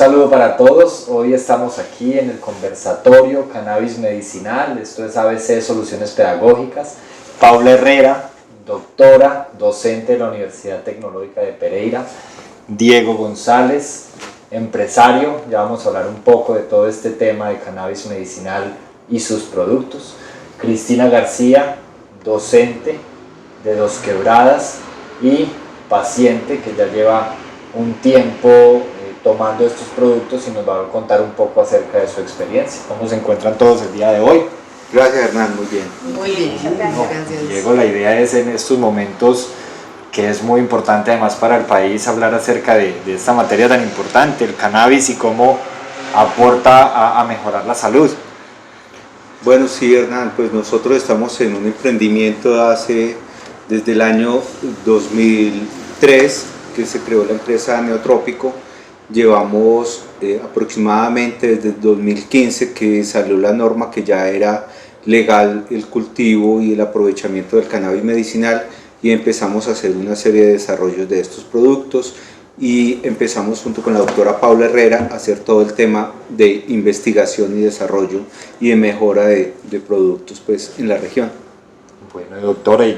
saludo para todos. Hoy estamos aquí en el conversatorio Cannabis Medicinal. Esto es ABC Soluciones Pedagógicas. Paula Herrera, doctora, docente de la Universidad Tecnológica de Pereira. Diego González, empresario. Ya vamos a hablar un poco de todo este tema de cannabis medicinal y sus productos. Cristina García, docente de Dos Quebradas y paciente que ya lleva un tiempo tomando estos productos y nos va a contar un poco acerca de su experiencia. ¿Cómo se encuentran todos el día de hoy? Gracias, Hernán, muy bien. Muy bien, gracias. Diego, la idea es en estos momentos, que es muy importante además para el país, hablar acerca de esta materia tan importante, el cannabis y cómo aporta a mejorar la salud. Bueno, sí, Hernán, pues nosotros estamos en un emprendimiento desde el año 2003, que se creó la empresa Neotrópico. Llevamos aproximadamente desde el 2015 que salió la norma que ya era legal el cultivo y el aprovechamiento del cannabis medicinal, y empezamos a hacer una serie de desarrollos de estos productos, y empezamos junto con la doctora Paula Herrera a hacer todo el tema de investigación y desarrollo y de mejora de productos pues, en la región. Bueno, doctora, ¿y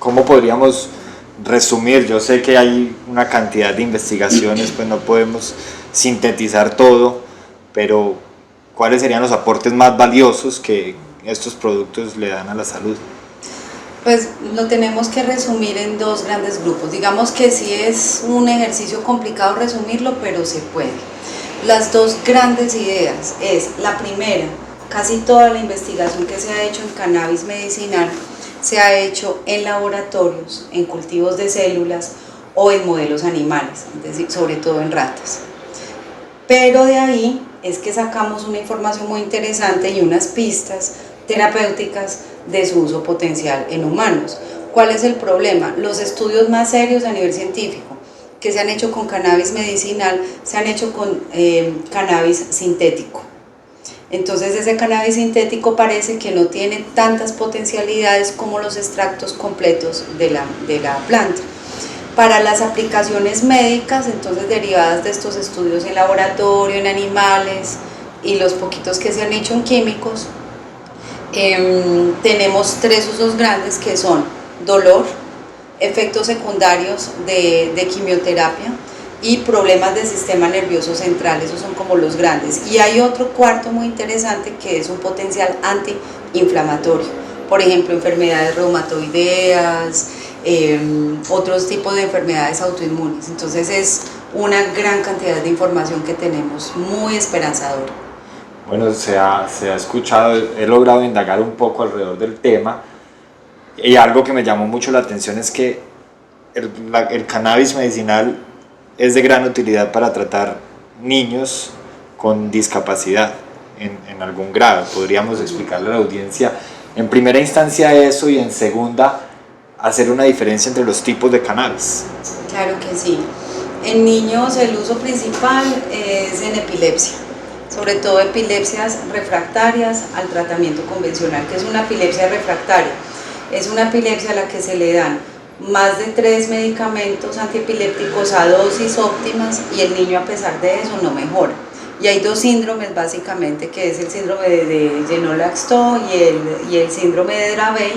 cómo podríamos resumir? Yo sé que hay una cantidad de investigaciones, pues no podemos sintetizar todo, pero ¿cuáles serían los aportes más valiosos que estos productos le dan a la salud? Pues lo tenemos que resumir en dos grandes grupos. Digamos que sí es un ejercicio complicado resumirlo, pero se puede. Las dos grandes ideas es, la primera, casi toda la investigación que se ha hecho en cannabis medicinal se ha hecho en laboratorios, en cultivos de células o en modelos animales, es decir, sobre todo en ratas. Pero de ahí es que sacamos una información muy interesante y unas pistas terapéuticas de su uso potencial en humanos. ¿Cuál es el problema? Los estudios más serios a nivel científico que se han hecho con cannabis medicinal se han hecho con cannabis sintético. Entonces ese cannabis sintético parece que no tiene tantas potencialidades como los extractos completos de la planta. Para las aplicaciones médicas, entonces derivadas de estos estudios en laboratorio, en animales y los poquitos que se han hecho en químicos, tenemos tres usos grandes que son dolor, efectos secundarios de quimioterapia y problemas del sistema nervioso central. Esos son como los grandes, y hay otro cuarto muy interesante que es un potencial antiinflamatorio, por ejemplo enfermedades reumatoideas, otros tipos de enfermedades autoinmunes. Entonces es una gran cantidad de información que tenemos, muy esperanzadora. Bueno, se ha escuchado, he logrado indagar un poco alrededor del tema, y algo que me llamó mucho la atención es que el cannabis medicinal es de gran utilidad para tratar niños con discapacidad en algún grado. Podríamos explicarle a la audiencia en primera instancia eso, y en segunda hacer una diferencia entre los tipos de cannabis. Claro que sí. En niños el uso principal es en epilepsia, sobre todo epilepsias refractarias al tratamiento convencional. ¿Qué es una epilepsia refractaria? Es una epilepsia a la que se le dan más de 3 medicamentos antiepilépticos a dosis óptimas y el niño, a pesar de eso, no mejora. Y hay dos síndromes básicamente, que es el síndrome de Lennox-Gastaut y el síndrome de Dravet,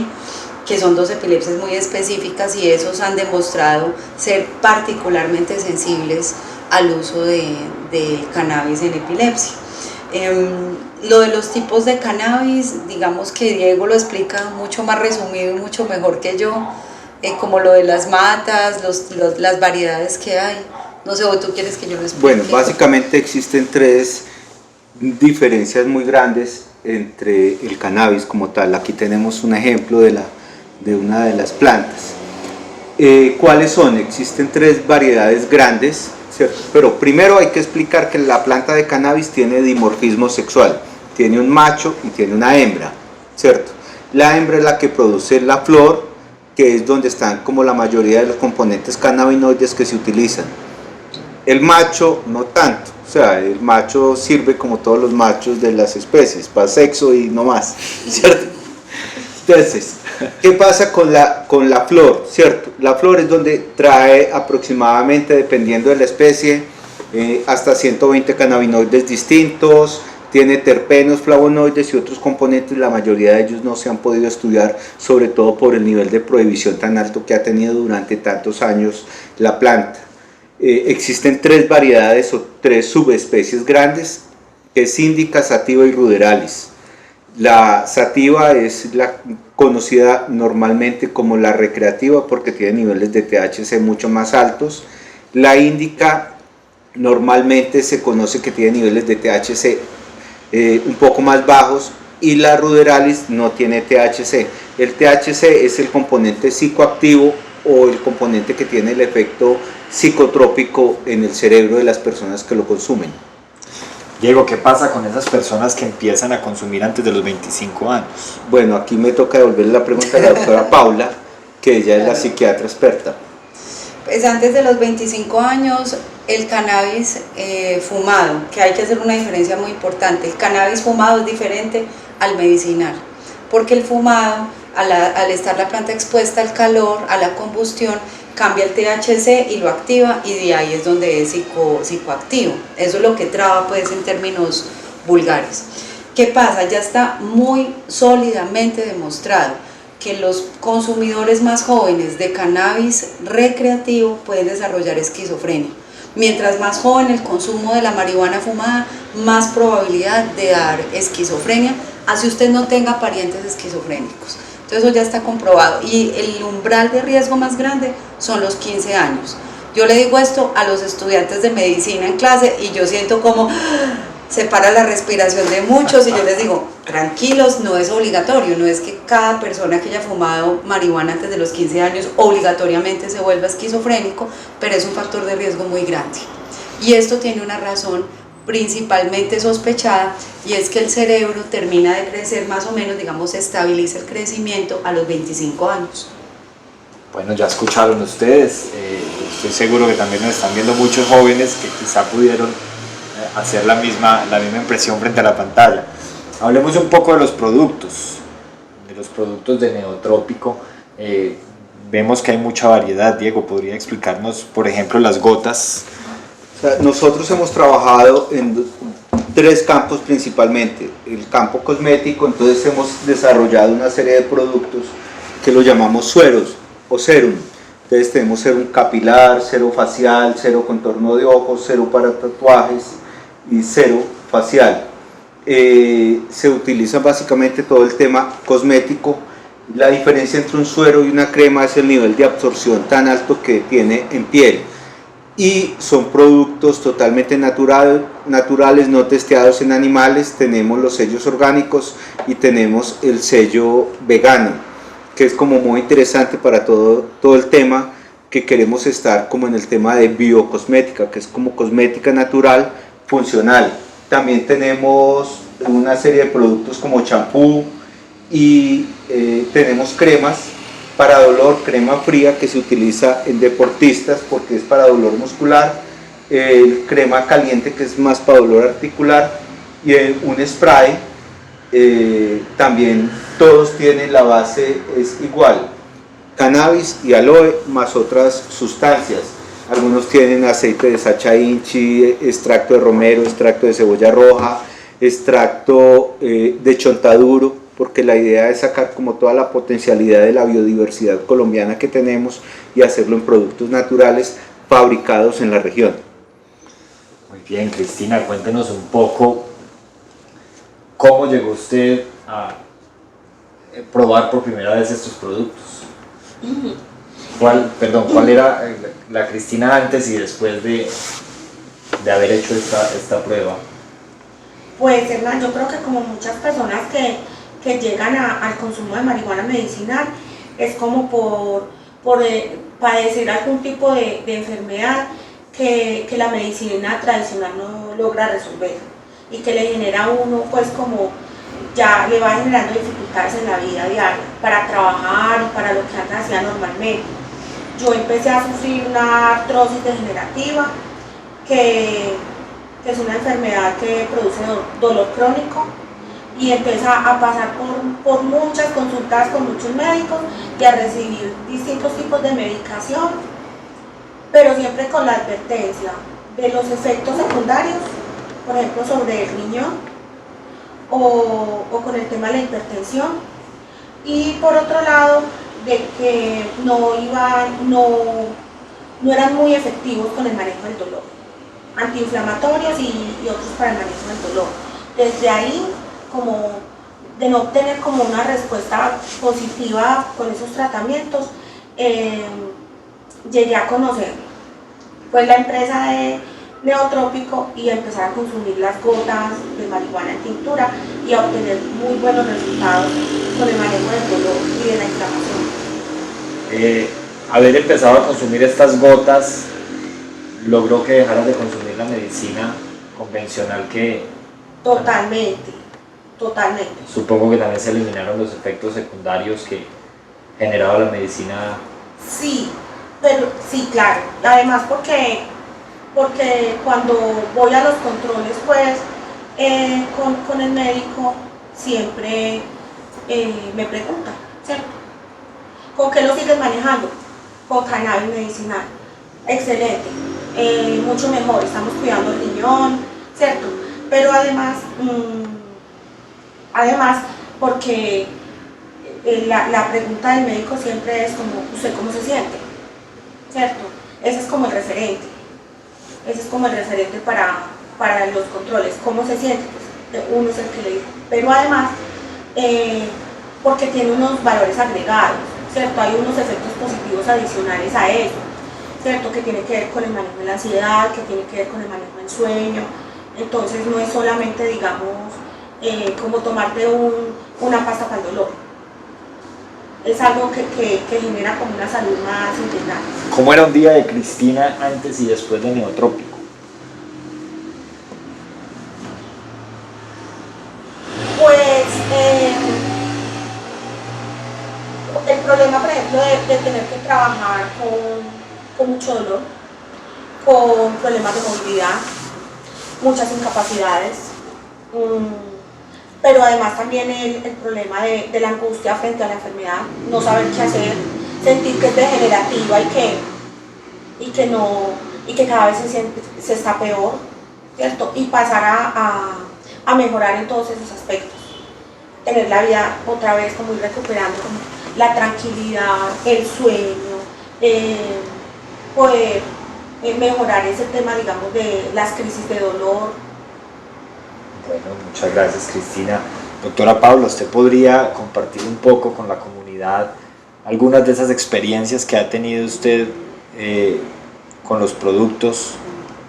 que son dos epilepsias muy específicas, y esos han demostrado ser particularmente sensibles al uso del cannabis en epilepsia. Lo de los tipos de cannabis, digamos que Diego lo explica mucho más resumido y mucho mejor que yo, como lo de las matas, las variedades que hay. No sé, ¿o tú quieres que yo lo explique? Bueno, básicamente existen tres diferencias muy grandes entre el cannabis como tal. Aquí tenemos un ejemplo de una de las plantas. ¿Cuáles son? Existen tres variedades grandes, ¿cierto? Pero primero hay que explicar que la planta de cannabis tiene dimorfismo sexual, tiene un macho y tiene una hembra, ¿cierto? La hembra es la que produce la flor, que es donde están como la mayoría de los componentes cannabinoides que se utilizan. El macho no tanto, o sea, el macho sirve como todos los machos de las especies, para sexo y no más, ¿cierto? Entonces, ¿qué pasa con la flor? ¿Cierto? La flor es donde trae aproximadamente, dependiendo de la especie, hasta 120 cannabinoides distintos, tiene terpenos, flavonoides y otros componentes. La mayoría de ellos no se han podido estudiar, sobre todo por el nivel de prohibición tan alto que ha tenido durante tantos años la planta. Existen 3 variedades o 3 subespecies grandes, que es índica, sativa y ruderalis. La sativa es la conocida normalmente como la recreativa porque tiene niveles de THC mucho más altos. La índica normalmente se conoce que tiene niveles de THC un poco más bajos, y la ruderalis no tiene THC. El THC es el componente psicoactivo o el componente que tiene el efecto psicotrópico en el cerebro de las personas que lo consumen. Diego, ¿qué pasa con esas personas que empiezan a consumir antes de los 25 años? Bueno, aquí me toca devolverle la pregunta a la doctora Paula, que ella es la psiquiatra experta. Pues antes de los 25 años, el cannabis fumado, que hay que hacer una diferencia muy importante. El cannabis fumado es diferente al medicinal, porque el fumado, al estar la planta expuesta al calor, a la combustión, cambia el THC y lo activa, y de ahí es donde es psicoactivo. Eso es lo que traba, pues, en términos vulgares. ¿Qué pasa? Ya está muy sólidamente demostrado que los consumidores más jóvenes de cannabis recreativo pueden desarrollar esquizofrenia. Mientras más joven el consumo de la marihuana fumada, más probabilidad de dar esquizofrenia, así usted no tenga parientes esquizofrénicos. Entonces eso ya está comprobado, y el umbral de riesgo más grande son los 15 años. Yo le digo esto a los estudiantes de medicina en clase y yo siento como se para la respiración de muchos, y yo les digo, tranquilos, no es obligatorio, no es que cada persona que haya fumado marihuana antes de los 15 años obligatoriamente se vuelva esquizofrénico, pero es un factor de riesgo muy grande. Y esto tiene una razón principalmente sospechada, y es que el cerebro termina de crecer más o menos, digamos, se estabiliza el crecimiento a los 25 años. Bueno, ya escucharon ustedes, estoy seguro que también nos están viendo muchos jóvenes que quizá pudieron hacer la misma impresión frente a la pantalla. Hablemos un poco de los productos de Neotrópico. Vemos que hay mucha variedad. Diego, ¿podría explicarnos, por ejemplo, las gotas? O sea, nosotros hemos trabajado en 3 campos principalmente. El campo cosmético, entonces hemos desarrollado una serie de productos que lo llamamos sueros o serum. Entonces tenemos serum capilar, serum facial, serum contorno de ojos, serum para tatuajes y serum facial. Se utiliza básicamente todo el tema cosmético. La diferencia entre un suero y una crema es el nivel de absorción tan alto que tiene en piel, y son productos totalmente naturales, no testeados en animales. Tenemos los sellos orgánicos y tenemos el sello vegano, que es como muy interesante para todo el tema que queremos estar como en el tema de biocosmética, que es como cosmética natural funcional. También tenemos una serie de productos como champú, y tenemos cremas para dolor, crema fría que se utiliza en deportistas porque es para dolor muscular, crema caliente que es más para dolor articular, y un spray. También todos tienen la base, es igual, cannabis y aloe más otras sustancias. Algunos tienen aceite de sacha inchi, extracto de romero, extracto de cebolla roja, extracto de chontaduro, porque la idea es sacar como toda la potencialidad de la biodiversidad colombiana que tenemos y hacerlo en productos naturales fabricados en la región. Muy bien, Cristina, cuéntenos un poco cómo llegó usted a probar por primera vez estos productos. ¿Cuál era la Cristina antes y después de haber hecho esta prueba? Pues, Hernán, yo creo que como muchas personas que llegan al consumo de marihuana medicinal, es como por padecer algún tipo de enfermedad que la medicina tradicional no logra resolver, y que le genera a uno, pues, como ya le va generando dificultades en la vida diaria para trabajar y para lo que antes hacía normalmente. Yo empecé a sufrir una artrosis degenerativa, que es una enfermedad que produce dolor crónico, y empecé a pasar por muchas consultas con muchos médicos y a recibir distintos tipos de medicación, pero siempre con la advertencia de los efectos secundarios, por ejemplo sobre el riñón o con el tema de la hipertensión, y por otro lado de que no eran muy efectivos con el manejo del dolor, antiinflamatorios y otros para el manejo del dolor. Desde ahí, como de no obtener como una respuesta positiva con esos tratamientos, llegué a conocer pues la empresa de Neotrópico y empezar a consumir las gotas de marihuana en tintura y a obtener muy buenos resultados con el manejo del dolor y de la inflamación. Haber empezado a consumir estas gotas logró que dejaras de consumir la medicina convencional que... Totalmente. Supongo que también se eliminaron los efectos secundarios que generaba la medicina. Sí, pero sí, claro. Además porque cuando voy a los controles, pues, con el médico, siempre me pregunta, ¿cierto? ¿Con qué lo sigues manejando? Con cannabis medicinal. Excelente, mucho mejor, estamos cuidando el riñón, ¿cierto? Pero además porque la pregunta del médico siempre es como, ¿usted cómo se siente? ¿Cierto? Ese es como el referente. Para los controles, ¿cómo se siente? Pues uno es el que le dice. Pero además, porque tiene unos valores agregados, ¿cierto? Hay unos efectos positivos adicionales a eso, ¿cierto? Que tiene que ver con el manejo de la ansiedad, que tiene que ver con el manejo del sueño. Entonces no es solamente, digamos, como tomarte una pasta para el dolor. Es algo que genera como una salud más integral. ¿Cómo era un día de Cristina antes y después de Neotrópico? Pues el problema, por ejemplo, de tener que trabajar con mucho dolor, con problemas de movilidad, muchas incapacidades, pero además también el problema de la angustia frente a la enfermedad, no saber qué hacer, sentir que es degenerativa y que cada vez se está peor, ¿cierto? Y pasar a mejorar en todos esos aspectos, tener la vida otra vez como ir recuperando como la tranquilidad, el sueño, poder mejorar ese tema, digamos, de las crisis de dolor. Bueno, muchas gracias, Cristina. Doctora Paula, ¿usted podría compartir un poco con la comunidad algunas de esas experiencias que ha tenido usted con los productos,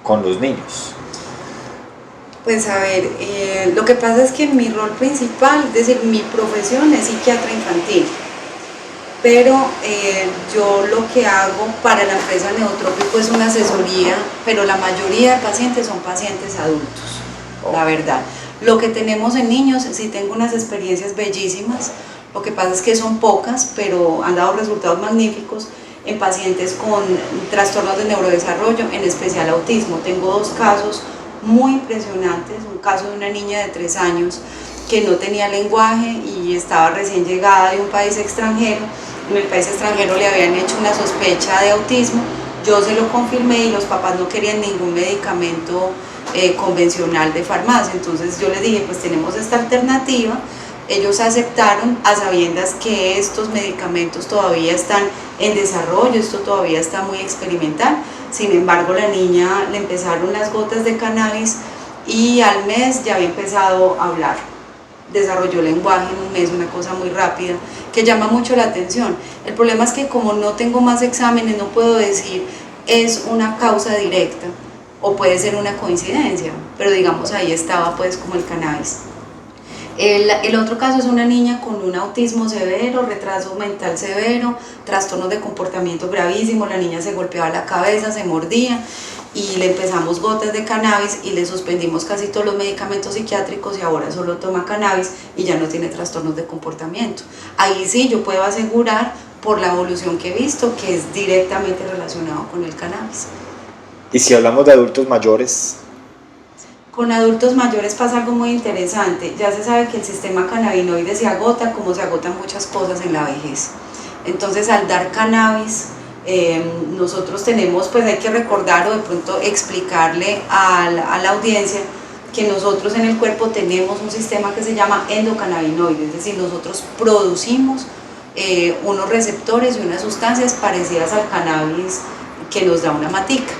con los niños? Pues a ver, lo que pasa es que mi rol principal, es decir, mi profesión es psiquiatra infantil, pero yo lo que hago para la empresa Neotrópico es una asesoría, pero la mayoría de pacientes son pacientes adultos, la verdad. Lo que tenemos en niños, sí tengo unas experiencias bellísimas, lo que pasa es que son pocas, pero han dado resultados magníficos en pacientes con trastornos de neurodesarrollo, en especial autismo. Tengo 2 casos muy impresionantes, un caso de una niña de 3 años que no tenía lenguaje y estaba recién llegada de un país extranjero. En el país extranjero le habían hecho una sospecha de autismo, yo se lo confirmé y los papás no querían ningún medicamento convencional de farmacia, entonces yo les dije, pues tenemos esta alternativa. Ellos aceptaron a sabiendas que estos medicamentos todavía están en desarrollo, esto todavía está muy experimental. Sin embargo, la niña le empezaron las gotas de cannabis y al mes ya había empezado a hablar. Desarrolló lenguaje en un mes, una cosa muy rápida que llama mucho la atención. El problema es que como no tengo más exámenes, no puedo decir es una causa directa o puede ser una coincidencia, pero digamos ahí estaba pues como el cannabis. El otro caso es una niña con un autismo severo, retraso mental severo, trastornos de comportamiento gravísimo. La niña se golpeaba la cabeza, se mordía y le empezamos gotas de cannabis y le suspendimos casi todos los medicamentos psiquiátricos y ahora solo toma cannabis y ya no tiene trastornos de comportamiento. Ahí sí yo puedo asegurar por la evolución que he visto que es directamente relacionado con el cannabis. Y si hablamos de adultos mayores, con adultos mayores pasa algo muy interesante. Ya se sabe que el sistema cannabinoide se agota como se agotan muchas cosas en la vejez. Entonces al dar cannabis Nosotros tenemos, pues hay que recordar o de pronto explicarle a la audiencia que nosotros en el cuerpo tenemos un sistema que se llama endocannabinoide, es decir, nosotros producimos unos receptores y unas sustancias parecidas al cannabis que nos da una matica.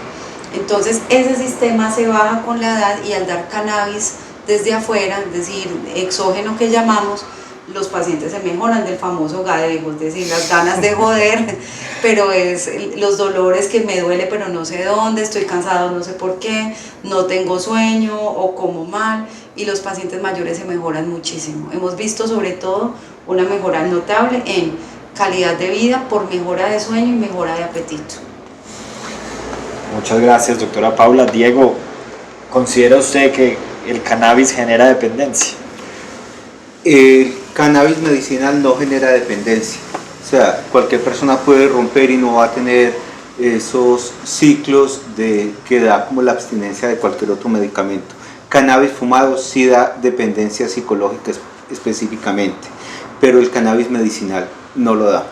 Entonces ese sistema se baja con la edad y al dar cannabis desde afuera, es decir, exógeno que llamamos, los pacientes se mejoran del famoso gadego, es decir, las ganas de joder, pero es los dolores que me duele pero no sé dónde, estoy cansado no sé por qué, no tengo sueño o como mal, y los pacientes mayores se mejoran muchísimo. Hemos visto sobre todo una mejora notable en calidad de vida por mejora de sueño y mejora de apetito. Muchas gracias, doctora Paula. Diego, ¿considera usted que el cannabis genera dependencia? El cannabis medicinal no genera dependencia, o sea, cualquier persona puede romper y no va a tener esos ciclos que da como la abstinencia de cualquier otro medicamento. Cannabis fumado sí da dependencia psicológica específicamente, pero el cannabis medicinal no lo da.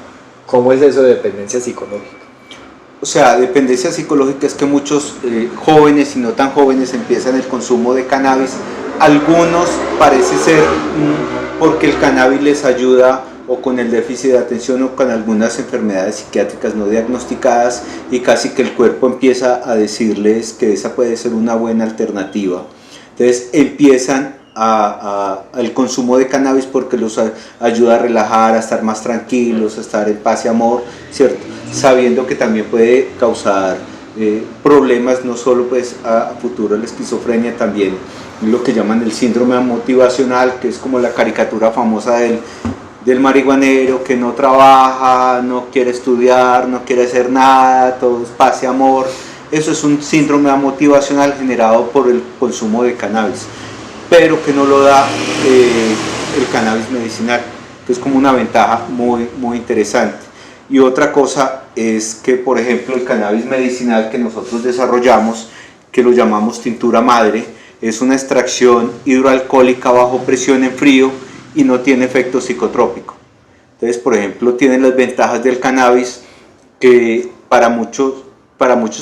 ¿Cómo es eso de dependencia psicológica? O sea, dependencia psicológica es que muchos jóvenes y no tan jóvenes empiezan el consumo de cannabis. Algunos parece ser porque el cannabis les ayuda o con el déficit de atención o con algunas enfermedades psiquiátricas no diagnosticadas, y casi que el cuerpo empieza a decirles que esa puede ser una buena alternativa. Entonces empiezan al consumo de cannabis porque los ayuda a relajar, a estar más tranquilos, a estar en paz y amor, ¿cierto? Sabiendo que también puede causar problemas, no solo pues a futuro la esquizofrenia, también lo que llaman el síndrome motivacional, que es como la caricatura famosa del marihuanero que no trabaja, no quiere estudiar, no quiere hacer nada, todo es paz y amor. Eso es un síndrome motivacional generado por el consumo de cannabis, pero que no lo da el cannabis medicinal, que es como una ventaja muy, muy interesante. Y otra cosa es que, por ejemplo, el cannabis medicinal que nosotros desarrollamos, que lo llamamos tintura madre, es una extracción hidroalcohólica bajo presión en frío y no tiene efecto psicotrópico. Entonces, por ejemplo, tiene las ventajas del cannabis que para muchos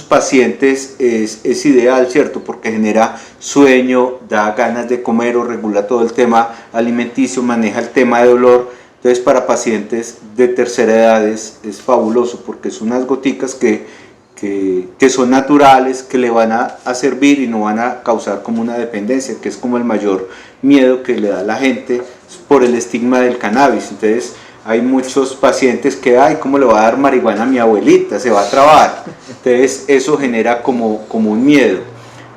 pacientes es ideal, ¿cierto? Porque genera sueño, da ganas de comer o regula todo el tema alimenticio, maneja el tema de dolor. Entonces, para pacientes de tercera edad es fabuloso porque son unas goticas que son naturales, que le van a servir y no van a causar como una dependencia, que es como el mayor miedo que le da a la gente por el estigma del cannabis. Entonces, hay muchos pacientes que, ay, ¿cómo le va a dar marihuana a mi abuelita? Se va a trabar. Entonces, eso genera como un miedo.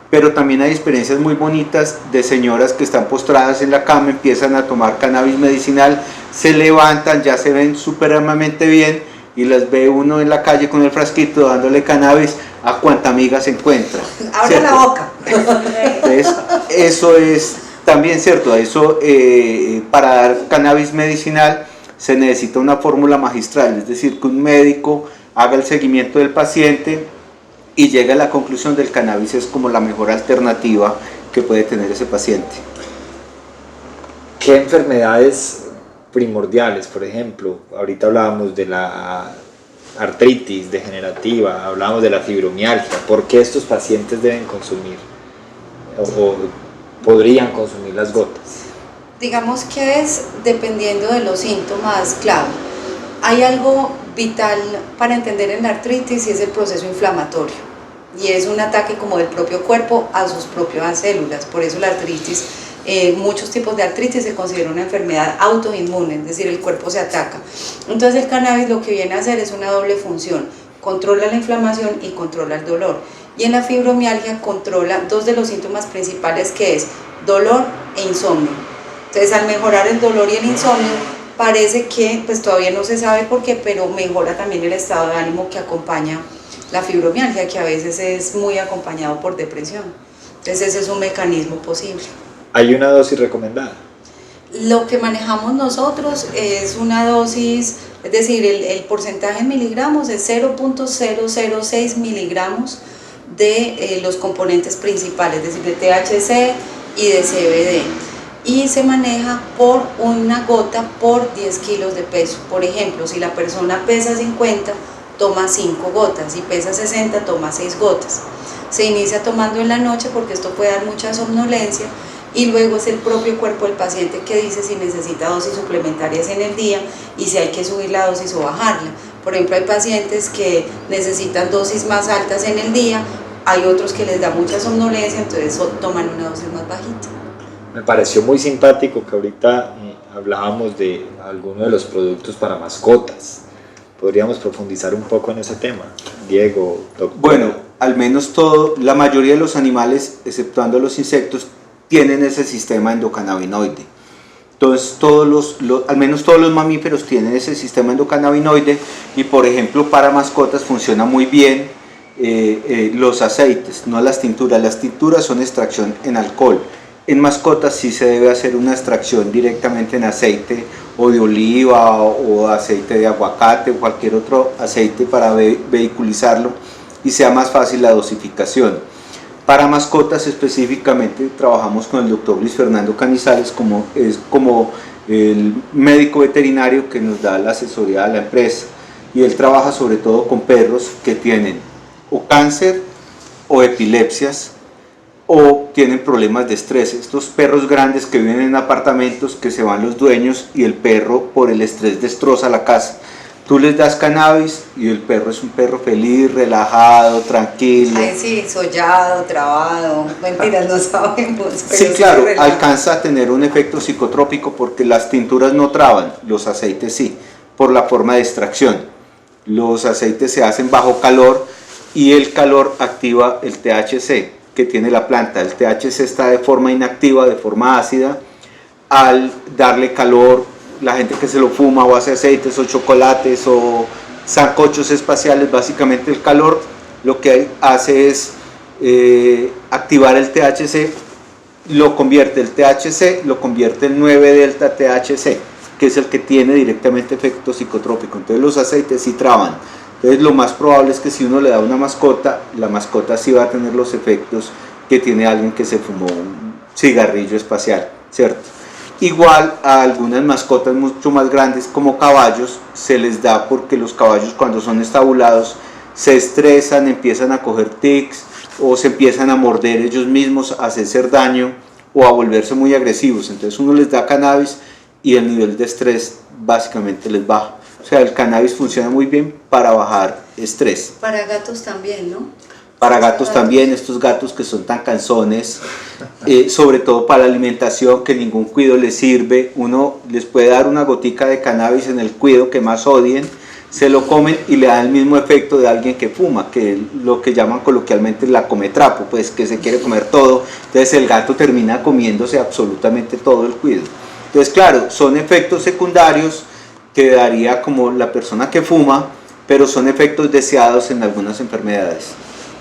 Pero también hay experiencias muy bonitas de señoras que están postradas en la cama, empiezan a tomar cannabis medicinal, se levantan, ya se ven supremamente bien, y las ve uno en la calle con el frasquito dándole cannabis a cuanta amiga se encuentra. Abre la boca. Entonces, eso es también cierto. Eso, para dar cannabis medicinal se necesita una fórmula magistral, es decir, que un médico haga el seguimiento del paciente y llegue a la conclusión del cannabis es como la mejor alternativa que puede tener ese paciente. ¿Qué enfermedades primordiales, por ejemplo, ahorita hablábamos de la artritis degenerativa, hablábamos de la fibromialgia, ¿por qué estos pacientes deben consumir o podrían consumir las gotas? Digamos que es dependiendo de los síntomas clave. Hay algo vital para entender en la artritis y es el proceso inflamatorio, y es un ataque como del propio cuerpo a sus propias células. Por eso la artritis, muchos tipos de artritis se considera una enfermedad autoinmune, es decir, el cuerpo se ataca. Entonces el cannabis lo que viene a hacer es una doble función: controla la inflamación y controla el dolor. Y en la fibromialgia controla dos de los síntomas principales, que es dolor e insomnio. Entonces, al mejorar el dolor y el insomnio, parece que, pues todavía no se sabe por qué, pero mejora también el estado de ánimo que acompaña la fibromialgia, que a veces es muy acompañado por depresión. Entonces ese es un mecanismo posible. ¿Hay una dosis recomendada? Lo que manejamos nosotros es una dosis, es decir, el porcentaje en miligramos es 0.006 miligramos de los componentes principales, es decir, de THC y de CBD. Y se maneja por una gota por 10 kilos de peso. Por ejemplo, si la persona pesa 50, toma 5 gotas, si pesa 60 toma 6 gotas. Se inicia tomando en la noche porque esto puede dar mucha somnolencia y luego es el propio cuerpo del paciente que dice si necesita dosis suplementarias en el día y si hay que subir la dosis o bajarla. Por ejemplo, hay pacientes que necesitan dosis más altas en el día, hay otros que les da mucha somnolencia, entonces toman una dosis más bajita. Me pareció muy simpático que ahorita hablábamos de algunos de los productos para mascotas. ¿Podríamos profundizar un poco en ese tema? Diego, doctor. Bueno, al menos la mayoría de los animales, exceptuando los insectos, tienen ese sistema endocannabinoide. Entonces, al menos todos los mamíferos tienen ese sistema endocannabinoide y, por ejemplo, para mascotas funciona muy bien los aceites, no las tinturas. Las tinturas son extracción en alcohol. En mascotas sí se debe hacer una extracción directamente en aceite o de oliva o aceite de aguacate o cualquier otro aceite para vehiculizarlo y sea más fácil la dosificación. Para mascotas específicamente trabajamos con el doctor Luis Fernando Canizales como el médico veterinario que nos da la asesoría a la empresa, y él trabaja sobre todo con perros que tienen o cáncer o epilepsias o tienen problemas de estrés. Estos perros grandes que viven en apartamentos, que se van los dueños y el perro por el estrés destroza la casa. Tú les das cannabis y el perro es un perro feliz, relajado, tranquilo. Ay, sí, sollado, trabado, mentiras, no sabemos. Sí, claro, alcanza a tener un efecto psicotrópico porque las tinturas no traban, los aceites sí, por la forma de extracción. Los aceites se hacen bajo calor y el calor activa el THC que tiene la planta. El THC está de forma inactiva, de forma ácida. Al darle calor, la gente que se lo fuma o hace aceites o chocolates o sancochos espaciales, básicamente el calor lo que hace es activar el THC, lo convierte en 9 delta THC, que es el que tiene directamente efecto psicotrópico. Entonces los aceites sí traban. Entonces lo más probable es que si uno le da a una mascota, la mascota sí va a tener los efectos que tiene alguien que se fumó un cigarrillo espacial, ¿cierto? Igual a algunas mascotas mucho más grandes como caballos se les da porque los caballos cuando son estabulados se estresan, empiezan a coger tics o se empiezan a morder ellos mismos, a hacer daño o a volverse muy agresivos. Entonces uno les da cannabis y el nivel de estrés básicamente les baja. O sea, el cannabis funciona muy bien para bajar estrés. Para gatos también, ¿no? Para gatos también, estos gatos que son tan cansones, sobre todo para la alimentación, que ningún cuido les sirve. Uno les puede dar una gotica de cannabis en el cuido que más odien, se lo comen y le da el mismo efecto de alguien que fuma, que lo que llaman coloquialmente la cometrapo, pues que se quiere comer todo. Entonces el gato termina comiéndose absolutamente todo el cuido. Entonces claro, son efectos secundarios que daría como la persona que fuma, pero son efectos deseados en algunas enfermedades.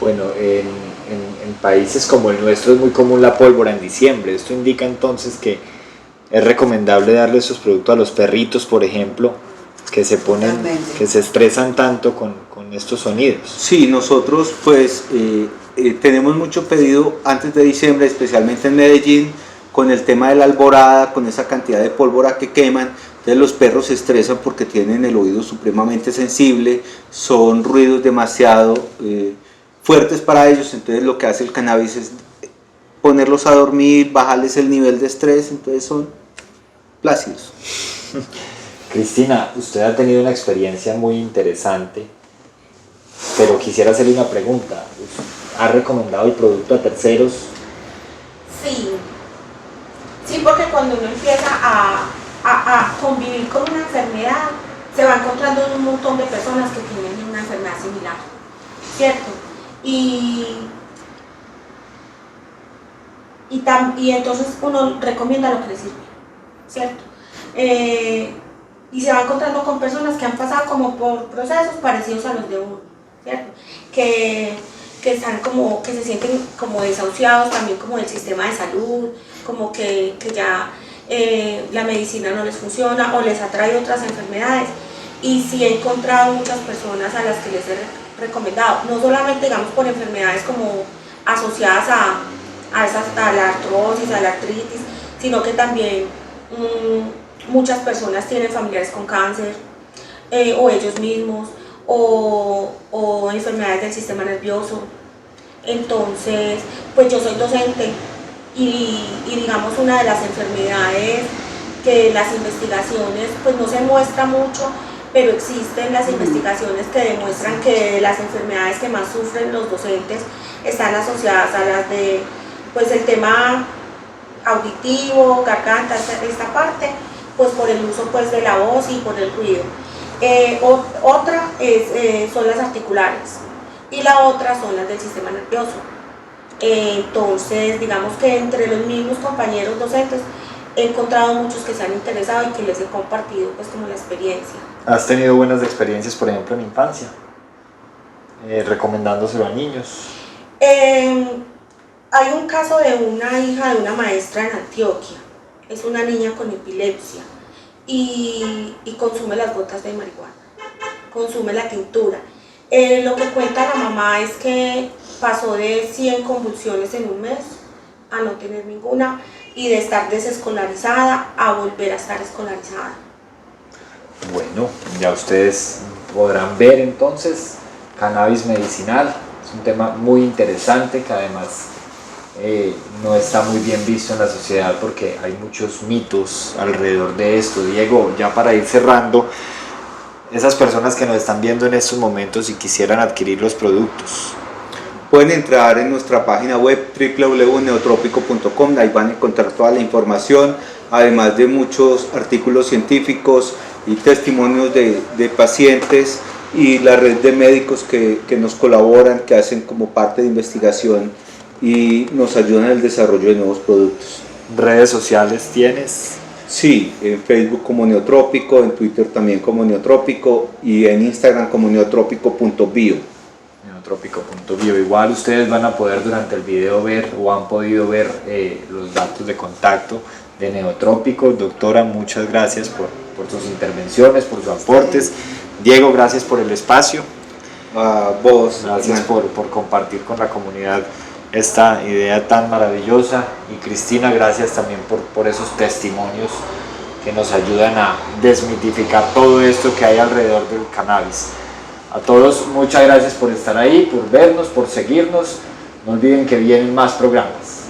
Bueno, en países como el nuestro es muy común la pólvora en diciembre. Esto indica entonces que es recomendable darle esos productos a los perritos, por ejemplo, que se estresan tanto con estos sonidos. Sí, nosotros pues tenemos mucho pedido antes de diciembre, especialmente en Medellín, con el tema de la alborada, con esa cantidad de pólvora que queman. Entonces los perros se estresan porque tienen el oído supremamente sensible, son ruidos demasiado fuertes para ellos. Entonces lo que hace el cannabis es ponerlos a dormir, bajarles el nivel de estrés, entonces son plácidos. Cristina, usted ha tenido una experiencia muy interesante, pero quisiera hacerle una pregunta. ¿Ha recomendado el producto a terceros? Sí, porque cuando uno empieza a convivir con una enfermedad, se va encontrando un montón de personas que tienen una enfermedad similar, ¿cierto? Y entonces uno recomienda lo que le sirve, ¿cierto? Y se va encontrando con personas que han pasado como por procesos parecidos a los de uno, ¿cierto? Que están como, que se sienten como desahuciados también como del sistema de salud, como que ya la medicina no les funciona o les atrae otras enfermedades. Y sí he encontrado muchas personas a las que les he recomendado, no solamente digamos por enfermedades como asociadas a la artrosis, a la artritis, sino que también muchas personas tienen familiares con cáncer o ellos mismos, o enfermedades del sistema nervioso. Entonces, pues yo soy docente y digamos una de las enfermedades que las investigaciones pues no se muestra mucho, pero existen las investigaciones que demuestran que las enfermedades que más sufren los docentes están asociadas a las de pues el tema auditivo, garganta, esta parte, pues por el uso pues de la voz y por el ruido. Otra son las articulares y la otra son las del sistema nervioso. Entonces, digamos que entre los mismos compañeros docentes he encontrado muchos que se han interesado y que les he compartido pues como la experiencia. ¿Has tenido buenas experiencias, por ejemplo, en infancia? Recomendándoselo a niños. Hay un caso de una hija de una maestra en Antioquia. Es una niña con epilepsia y consume las gotas de marihuana, consume la tintura. Lo que cuenta la mamá es que pasó de 100 convulsiones en un mes a no tener ninguna y de estar desescolarizada a volver a estar escolarizada. Bueno, ya ustedes podrán ver entonces cannabis medicinal. Es un tema muy interesante que además no está muy bien visto en la sociedad porque hay muchos mitos alrededor de esto. Diego, ya para ir cerrando, esas personas que nos están viendo en estos momentos y quisieran adquirir los productos, pueden entrar en nuestra página web www.neotropico.com, ahí van a encontrar toda la información, además de muchos artículos científicos y testimonios de pacientes y la red de médicos que nos colaboran, que hacen como parte de investigación y nos ayudan en el desarrollo de nuevos productos. ¿redes sociales tienes? Sí, en Facebook como Neotrópico, en Twitter también como Neotrópico y en Instagram como neotrópico.bio. Neotrópico.bio. Igual ustedes van a poder durante el video ver o han podido ver los datos de contacto de Neotrópico. Doctora, muchas gracias por sus intervenciones, por sus aportes. Diego, gracias por el espacio. A vos, gracias por compartir con la comunidad esta idea tan maravillosa, y Cristina, gracias también por esos testimonios que nos ayudan a desmitificar todo esto que hay alrededor del cannabis. A todos, muchas gracias por estar ahí, por vernos, por seguirnos. No olviden que vienen más programas.